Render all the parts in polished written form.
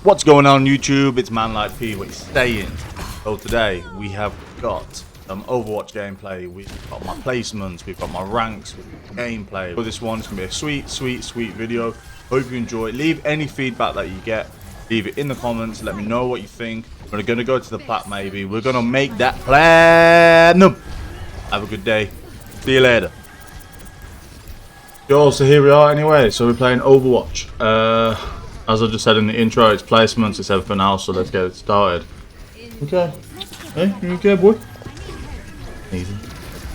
What's going on YouTube? It's ManLikeP. We're staying. So today we have got some Overwatch gameplay. We've got my placements, we've got my ranks, we've got gameplay. So this one's gonna be a sweet video. Hope you enjoy it. Leave any feedback that you get. Leave it in the comments. Let me know what you think. We're gonna go to the plat maybe. We're gonna make that platinum. Have a good day. See you later. Yo, so here we are anyway. So we're playing Overwatch. As I just said in the intro, it's placements, it's everything else, so let's get it started. Okay. Hey, you okay, boy? Easy.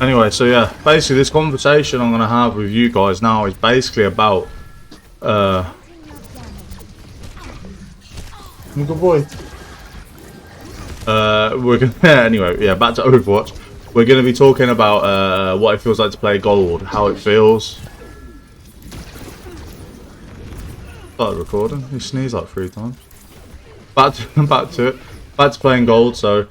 Anyway, so yeah, basically this conversation I'm going to have with you guys now is basically about... good boy. We're going to... Anyway, yeah, back to Overwatch. We're going to be talking about what it feels like to play gold, how it feels. Started recording. He sneezed like 3 times. Back to playing gold. So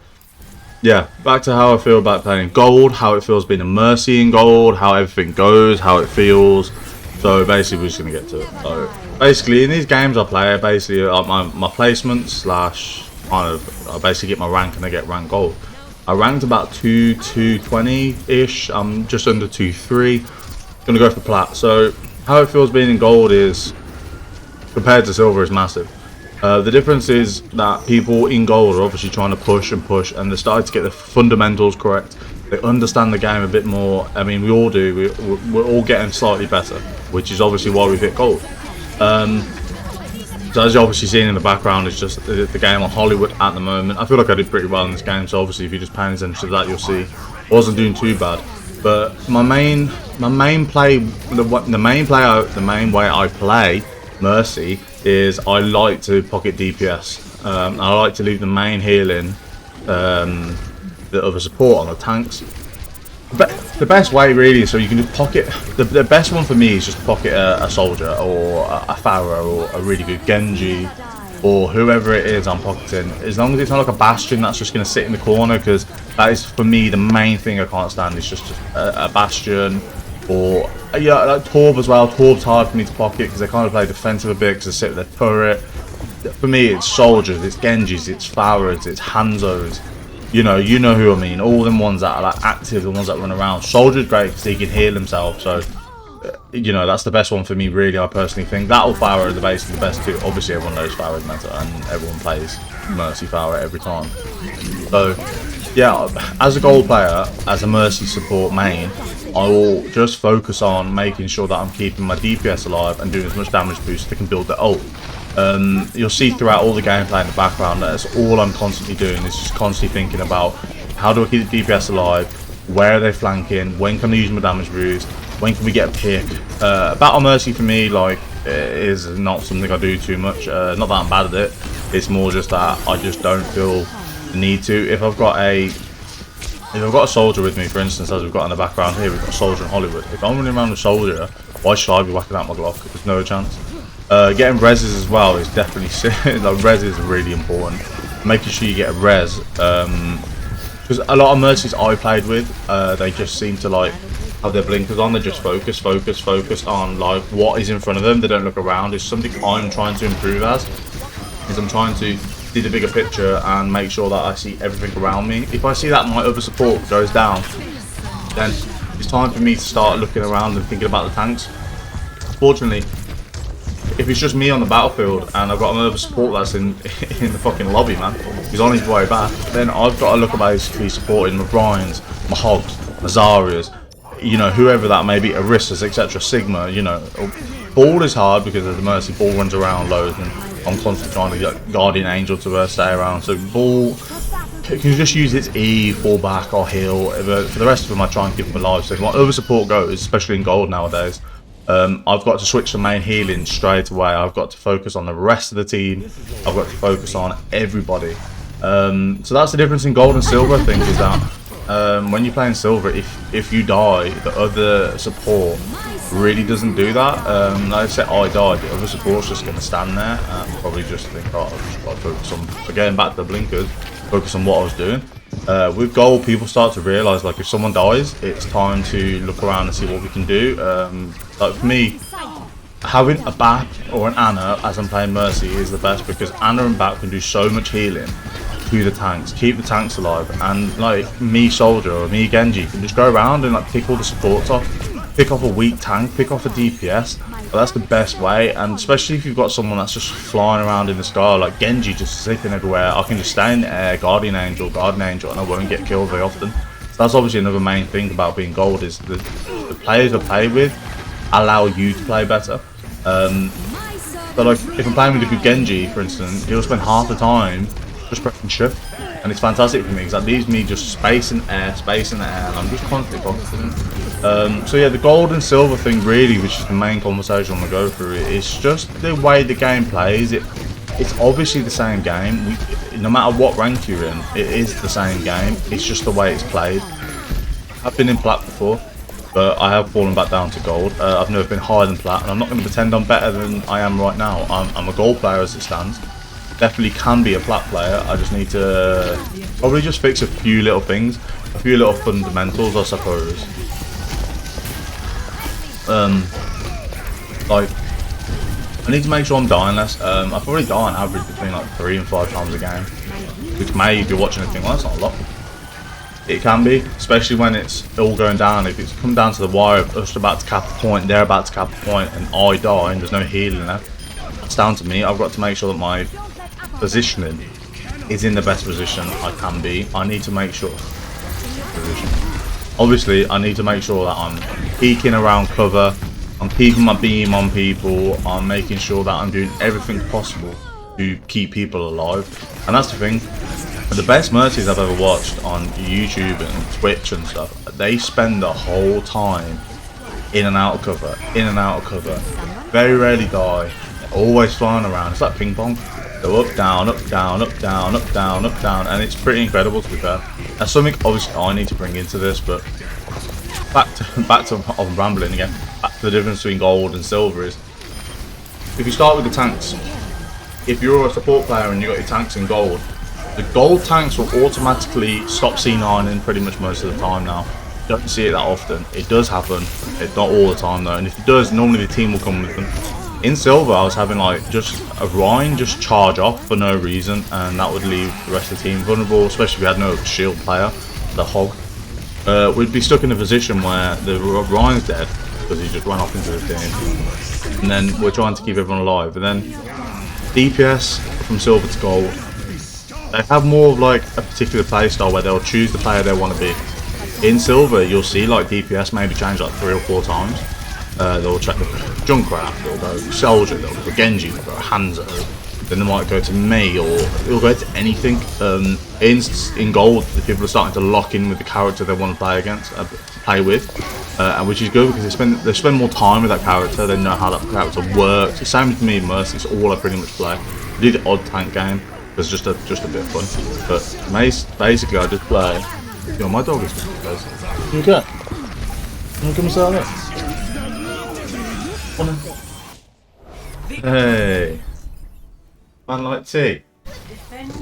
yeah, back to how I feel about playing gold, how it feels being a mercy in gold, how everything goes, how it feels. So basically we're just gonna get to it. So basically in these games I play, basically my placements slash kind of I basically get my rank and I get rank gold. I ranked about 220 ish. I'm just under 2-3. Gonna go for plat. So how it feels being in gold is, compared to silver, is massive. The difference is that people in gold are obviously trying to push and they're starting to get the fundamentals correct. They understand the game a bit more. I mean, we all do. We're all getting slightly better, which is obviously why we've hit gold. So as you're obviously seeing in the background, it's just the game on Hollywood at the moment. I feel like I did pretty well in this game, so obviously if you just pay attention to that, you'll see I wasn't doing too bad. But the main way I play Mercy is I like to pocket DPS. I like to leave the main healing, the other support on the tanks. But the best way really is so you can just pocket. The best one for me is just pocket a soldier or a Pharah or a really good Genji or whoever it is I'm pocketing. As long as it's not like a Bastion that's just going to sit in the corner, because that is for me the main thing I can't stand. It's just a Bastion. Or yeah, like Torb as well. Torb's hard for me to pocket because they kind of play defensive a bit because they sit with their turret. For me, it's soldiers, it's Genjis, it's Pharahs, it's Hanzos. You know who I mean. All them ones that are like active, the ones that run around. Soldier's great because he can heal himself. So you know that's the best one for me. Really, I personally think that or Pharah are the basically the best two. Obviously, everyone knows Pharah's meta and everyone plays Mercy Pharah every time. So yeah, as a gold player, as a Mercy support main, I will just focus on making sure that I'm keeping my DPS alive and doing as much damage boost so they can build their ult. You'll see throughout all the gameplay in the background that that's all I'm constantly doing is just constantly thinking about how do I keep the DPS alive, where are they flanking, when can I use my damage boost, when can we get a pick. Battle Mercy for me like is not something I do too much. Not that I'm bad at it, it's more just that I just don't feel the need to. If I've got a soldier with me, for instance, as we've got in the background here, we've got a soldier in Hollywood. If I'm running around with a soldier, why should I be whacking out my Glock? There's no chance. Getting reses as well is definitely like res is really important. Making sure you get a res, because a lot of Mercies I played with, they just seem to like have their blinkers on. They just focus on like what is in front of them. They don't look around. It's something I'm trying to improve as. I'm trying to see the bigger picture and make sure that I see everything around me. If I see that my other support goes down, then it's time for me to start looking around and thinking about the tanks. Fortunately, if it's just me on the battlefield and I've got another support that's in the fucking lobby, man, he's on his way back, then I've got to look at basically supporting my Bryans, my Hogs, my Zarias, you know, whoever that may be, Aristas, etc., Sigma, you know. Ball is hard because of the Mercy. Ball runs around loads and I'm constantly trying to get Guardian Angel to stay around. So Ball can just use its E, fall back or heal. For the rest of them I try and keep them alive. So if my other support goes, especially in gold nowadays, I've got to switch to main healing straight away. I've got to focus on the rest of the team. I've got to focus on everybody. So that's the difference in gold and silver, I think, is that when you're playing silver, if you die, the other support really doesn't do that. Like I said, I died, the other support's just going to stand there and probably just think, oh, I've just got to focus on, again, back to the blinkers, focus on what I was doing. With gold, people start to realise, like, if someone dies, it's time to look around and see what we can do. Like, for me, having a Bap or an Ana as I'm playing Mercy is the best, because Ana and Bap can do so much healing to the tanks, keep the tanks alive, and like me Soldier or me Genji can just go around and like pick all the supports off, pick off a weak tank, pick off a DPS. But that's the best way, and especially if you've got someone that's just flying around in the sky like Genji, just zipping everywhere. I can just stay in the air, Guardian Angel, and I won't get killed very often. So that's obviously another main thing about being gold, is the players I play with allow you to play better. So like if I'm playing with a good Genji, for instance, he'll spend half the time just pressing shift, and it's fantastic for me because that leaves me just space in the air, and I'm just constantly confident. So yeah, the gold and silver thing really, which is the main conversation I'm gonna go through, it's just the way the game plays. It's obviously the same game. No matter what rank you're in, it is the same game. It's just the way it's played. I've been in plat before, but I have fallen back down to gold. I've never been higher than plat, and I'm not going to pretend I'm better than I am right now. I'm a gold player as it stands. Definitely can be a plat player. I just need to probably just fix a few little things, a few little fundamentals, I suppose. Like, I need to make sure I'm dying less. I probably die on average between like 3 and 5 times a game, which may, if you're watching a thing, well, that's not a lot. It can be, especially when it's all going down. If it's come down to the wire, us about to cap a point, they're about to cap a point, and I die and there's no healing left, it's down to me. I've got to make sure that my positioning is in the best position I can be. I need to make sure obviously I need to make sure that I'm peeking around cover, I'm keeping my beam on people, I'm making sure that I'm doing everything possible to keep people alive. And that's the thing, the best Mercies I've ever watched on YouTube and Twitch and stuff, they spend the whole time in and out of cover, very rarely die, they're always flying around. It's like ping pong. Go up, down, up, down, up, down, up, down, up, down, and it's pretty incredible, to be fair. That's something obviously I need to bring into this, but back to I'm rambling again. Back to the difference between gold and silver is, if you start with the tanks, if you're a support player and you got your tanks in gold, the gold tanks will automatically stop C9ing pretty much most of the time now. Don't see it that often. It does happen. It's not all the time though, and if it does, normally the team will come with them. In silver, I was having like just a Rhine just charge off for no reason, and that would leave the rest of the team vulnerable, especially if we had no shield player, the hog. We'd be stuck in a position where the Rhine's dead because he just ran off into the team, and then we're trying to keep everyone alive. And then DPS from silver to gold, they have more of like a particular playstyle where they'll choose the player they want to be. In silver, you'll see like DPS maybe change like 3 or 4 times. They'll check the Junkrat, they'll go Soldier, they'll go Genji, they'll go Hanzo, then they might go to me, or they'll go to anything. In gold, the people are starting to lock in with the character they want to play against, which is good because they spend more time with that character. They know how that character works. The same with me in Mercy. It's all I pretty much play. I do the odd tank game. It's just a bit of fun. But basically, I just play. Yo, my dog is going. You okay? You come inside it? Hey, ManLikeP.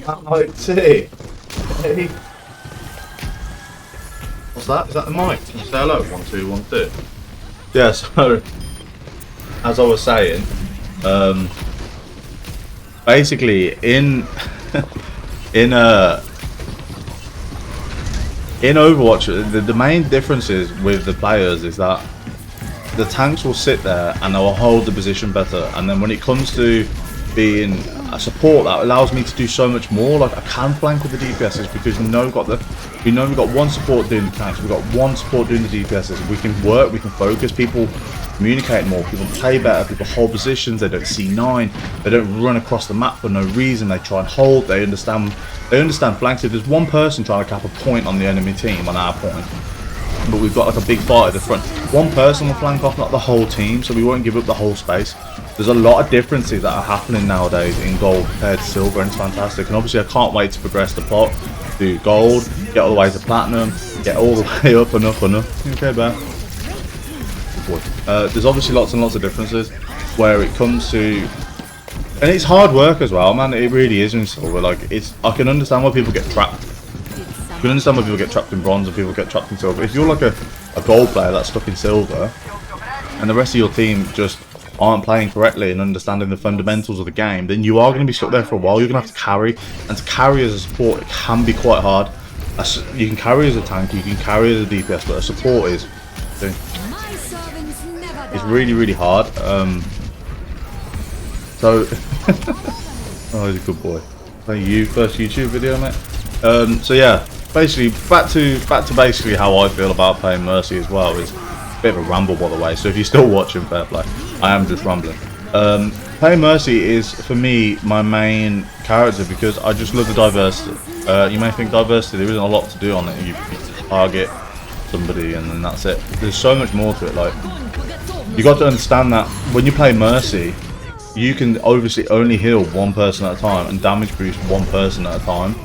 ManLikeP. Hey. What's that? Is that the mic? Can you say hello? 1 2 1 2. Yeah. So, as I was saying, basically in Overwatch, the main differences with the players is that the tanks will sit there and they will hold the position better, and then when it comes to being a support, that allows me to do so much more. Like I can flank with the DPSs because we know we've got one support doing the tanks, we've got one support doing the DPSs. We can work, we can focus, people communicate more, people play better, people hold positions, they don't C9, they don't run across the map for no reason, they try and hold, they understand flanks. If there's one person trying to cap a point on the enemy team, on our point, but we've got like a big fight at the front, one person will flank off, not the whole team, so we won't give up the whole space. There's a lot of differences that are happening nowadays in gold compared to silver, and it's fantastic. And obviously I can't wait to progress the pot, do gold, get all the way to platinum, get all the way up and up and up. Okay, bear. There's obviously lots and lots of differences where it comes to, and it's hard work as well, man. It really is in silver. Like I can understand why people get trapped. You can understand why people get trapped in bronze and people get trapped in silver. If you're like a gold player that's stuck in silver, and the rest of your team just aren't playing correctly and understanding the fundamentals of the game, then you are going to be stuck there for a while. You're going to have to carry, and to carry as a support, it can be quite hard. You can carry as a tank, you can carry as a DPS, but a support is it's really, really hard. So oh, he's a good boy. Thank you. First YouTube video, mate. So yeah, basically back to basically how I feel about playing Mercy as well. It's a bit of a ramble, by the way, so if you're still watching, fair play. I am just rambling. Playing Mercy is, for me, my main character because I just love the diversity. You may think diversity, there isn't a lot to do on it. You target somebody and then that's it. There's so much more to it. Like, you got to understand that when you play Mercy, you can obviously only heal one person at a time and damage boost one person at a time.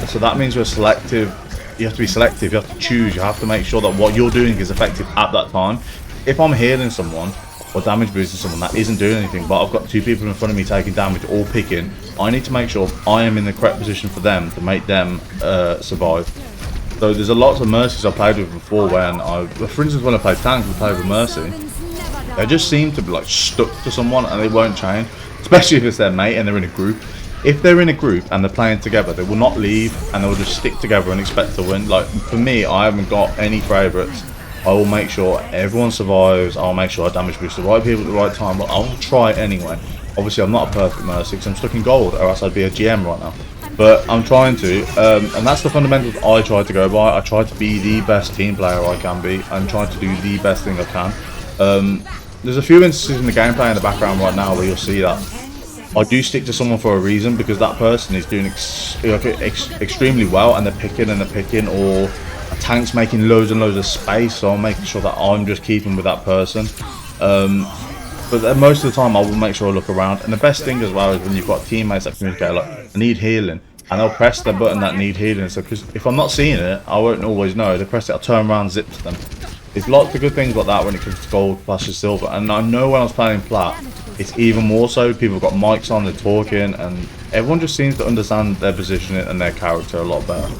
So that means you're selective. You have to be selective. You have to choose. You have to make sure that what you're doing is effective at that time. If I'm healing someone or damage boosting someone that isn't doing anything, but I've got two people in front of me taking damage or picking, I need to make sure I am in the correct position for them to make them survive. So there's a lot of Mercies I played with before when for instance, when I played tanks, I played with Mercy. They just seem to be like stuck to someone and they won't change, especially if it's their mate and they're in a group. If they're in a group and they're playing together, they will not leave and they will just stick together and expect to win. Like, for me, I haven't got any favourites. I will make sure everyone survives. I'll make sure I damage boost the right people at the right time, but I'll try it anyway. Obviously, I'm not a perfect Mercy because I'm stuck in gold, or else I'd be a GM right now. But I'm trying to, and that's the fundamentals I try to go by. I try to be the best team player I can be. I'm trying to do the best thing I can. There's a few instances in the gameplay in the background right now where you'll see that I do stick to someone for a reason, because that person is doing extremely well and they're picking, or a tank's making loads and loads of space, so I'm making sure that I'm just keeping with that person. But most of the time I will make sure I look around, and the best thing as well is when you've got teammates that communicate like, I need healing, and they'll press the button that need healing. So because if I'm not seeing it, I won't always know. They press it, I'll turn around, zip to them. There's lots of good things like that when it comes to gold versus silver, and I know when I was playing plat, it's even more so. People have got mics on, they're talking, and everyone just seems to understand their position and their character a lot better.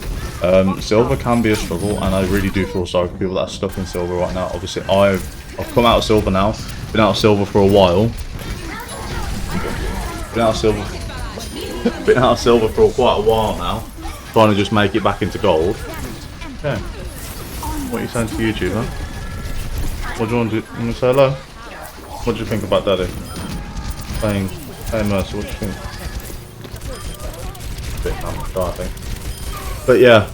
Silver can be a struggle, and I really do feel sorry for people that are stuck in silver right now. Obviously, I've come out of silver now. Been out of silver for a while. Been out of silver for quite a while now. Trying to just make it back into gold. Okay. What are you saying to YouTube, huh? What do you want to do? You want to say hello? What do you think about Daddy? Playing Mercy, what do you think? A bit shy, I think. But yeah.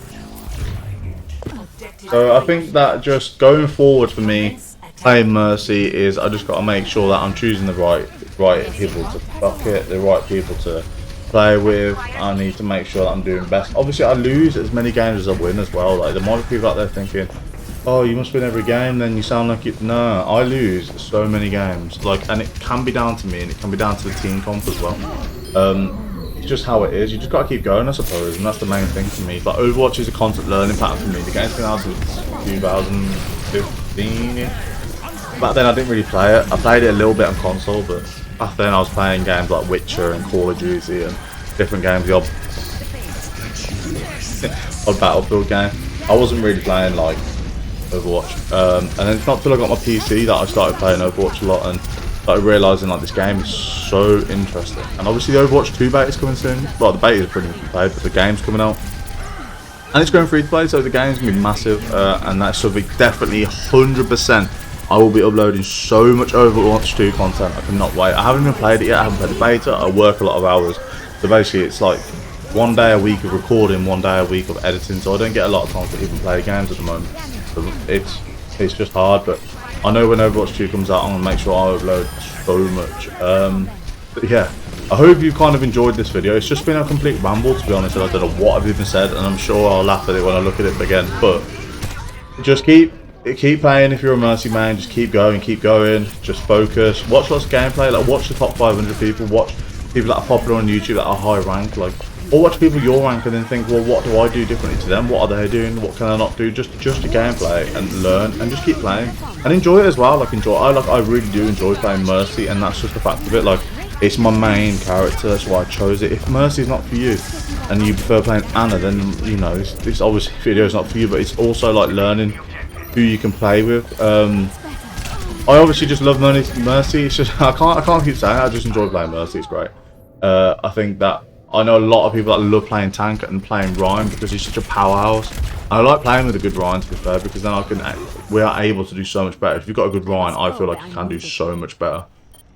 So I think that just going forward for me, playing Mercy is I just got to make sure that I'm choosing the right people to bucket, the right people to play with. I need to make sure that I'm doing best. Obviously, I lose as many games as I win as well. Like, there might be people out there thinking, oh, you must win every game, then you sound like it. No, I lose so many games. Like, and it can be down to me, and it can be down to the team comp as well. It's just how it is. You just got to keep going, I suppose, and that's the main thing for me. But Overwatch is a constant learning pattern for me. The game's been out since 2015. Back then I didn't really play it. I played it a little bit on console, but back then I was playing games like Witcher and Call of Duty and different games, the odd Battlefield game. I wasn't really playing like Overwatch, and then it's not till I got my PC that I started playing Overwatch a lot and started realising like this game is so interesting. And obviously the Overwatch 2 beta is coming soon. Well, the beta is pretty much played, but the game's coming out. And it's going free to play, so the game's going to be massive, and that's something definitely 100%. I will be uploading so much Overwatch 2 content, I cannot wait. I haven't even played it yet, I haven't played the beta, I work a lot of hours. So basically it's like one day a week of recording, one day a week of editing, so I don't get a lot of time to even play games at the moment. So it's just hard, but I know when Overwatch 2 comes out, I'm going to make sure I upload so much. But yeah, I hope you've kind of enjoyed this video. It's just been a complete ramble, to be honest, and I don't know what I've even said, and I'm sure I'll laugh at it when I look at it again. But just keep playing if you're a Mercy main. Just keep going, just focus, watch lots of gameplay, like watch the top 500 people, watch people that are popular on YouTube that are high ranked, like, or watch people your rank and then think, well, what do I do differently to them? What are they doing? What can I not do? Just your gameplay and learn and just keep playing and enjoy it as well. Like, I really do enjoy playing Mercy, and that's just the fact of it. Like, it's my main character, that's why I chose it. If Mercy's not for you and you prefer playing Anna, then you know this obviously video is not for you, but it's also like learning who you can play with. I obviously just love Mercy. It's just I can't keep saying it. I just enjoy playing Mercy. It's great. I think that I know a lot of people that love playing tank and playing Ryan because he's such a powerhouse. I like playing with a good Ryan, to be fair, because then we are able to do so much better. If you've got a good Ryan, I feel like you can do so much better.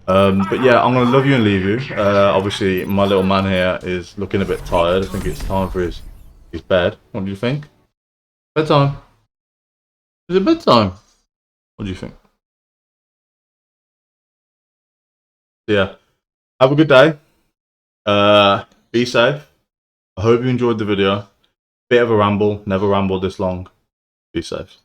But yeah, I'm gonna love you and leave you. Obviously, my little man here is looking a bit tired. I think it's time for his bed. What do you think? Bedtime. Is it bedtime? What do you think? Yeah. Have a good day. Be safe. I hope you enjoyed the video. Bit of a ramble. Never rambled this long. Be safe.